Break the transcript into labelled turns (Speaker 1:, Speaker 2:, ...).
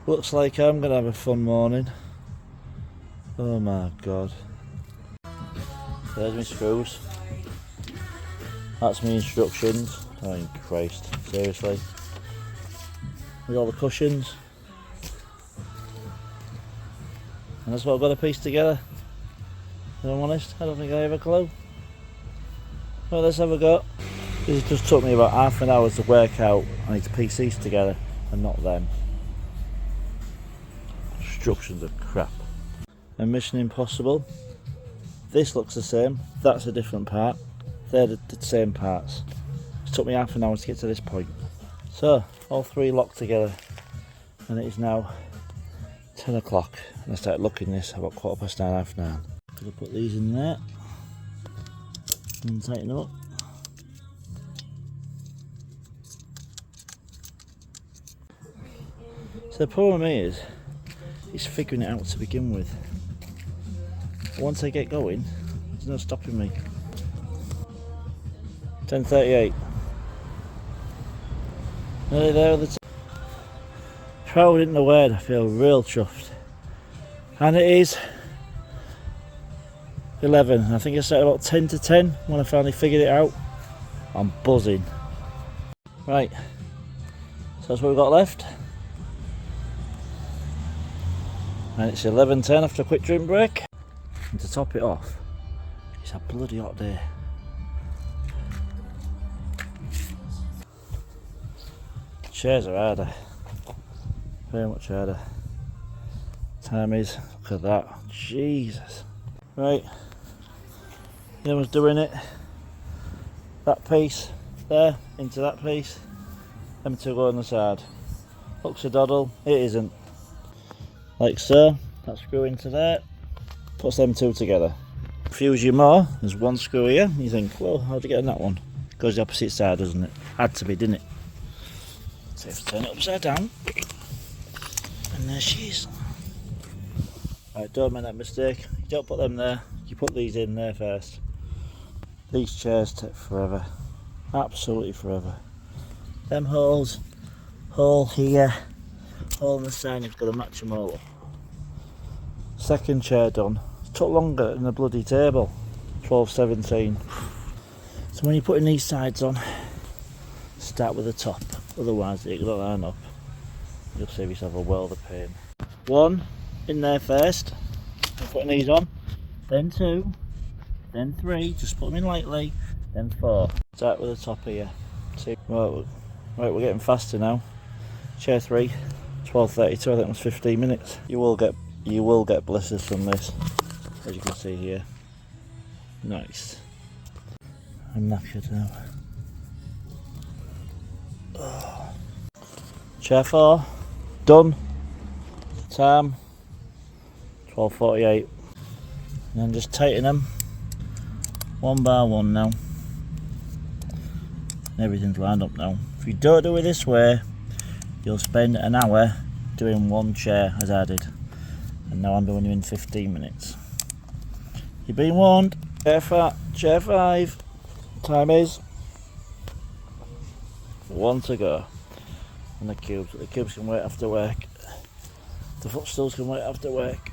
Speaker 1: Looks like I'm gonna have a fun morning. Oh my god. There's my screws. That's my instructions. Oh Christ, seriously. With all the cushions. And that's what I've got to piece together. If I'm honest, I don't think I have a clue. Well, let's have a go. This just took me about half an hour to work out. I need to piece these together and not them. Instructions are crap. And Mission Impossible. This looks the same. That's a different part. They're the same parts. It took me half an hour to get to this point. So, all three locked together. And it is now 10 o'clock. And I started looking this about 9:15, half 9. Gonna put these in there. And tighten them up. So the problem is figuring it out to begin with. Once I get going, there's no stopping me. 10:38. Nearly there at the time. Throw it in the word, I feel real chuffed. And it is 11. I think I set about 10 to 10 when I finally figured it out. I'm buzzing. Right, so that's what we've got left. And it's 11:10 after a quick drink break. And to top it off, it's a bloody hot day. Chairs are harder. Very much harder. Time is, look at that. Jesus. Right. The other one's doing it. That piece there, into that piece. Them two go on the side. Looks a doddle, it isn't. Like so, that screw into there, puts them two together. Confuse you more, there's one screw here, you think, well, how'd you get on that one? Goes the opposite side, doesn't it? Had to be, didn't it? So if I turn it upside down, and there she is. Right, don't make that mistake, you don't put them there, you put these in there first. These chairs take forever, absolutely forever. Them holes, hole here, hole in the side, you've got to match them all up. Second chair done. It took longer than the bloody table. 12:17. So when you're putting these sides on, start with the top. Otherwise you're going to line up. You'll save yourself a world of pain. One in there first. I'm putting these on. Then two. Then three. Just put them in lightly. Then four. Start with the top here. See. Right, we're getting faster now. Chair 3. 12:32, I think it was 15 minutes. You will get blisters from this, as you can see here. Nice. I'm knackered now. Oh. Chair 4, done. Time 12:48. And then just tighten them one by one now. And everything's lined up now. If you don't do it this way, you'll spend an hour doing one chair as I did. And now I'm doing them in 15 minutes. You've been warned. Chair 5. Time is 1 to go. And the cubes can wait after work. The footstools can wait after work.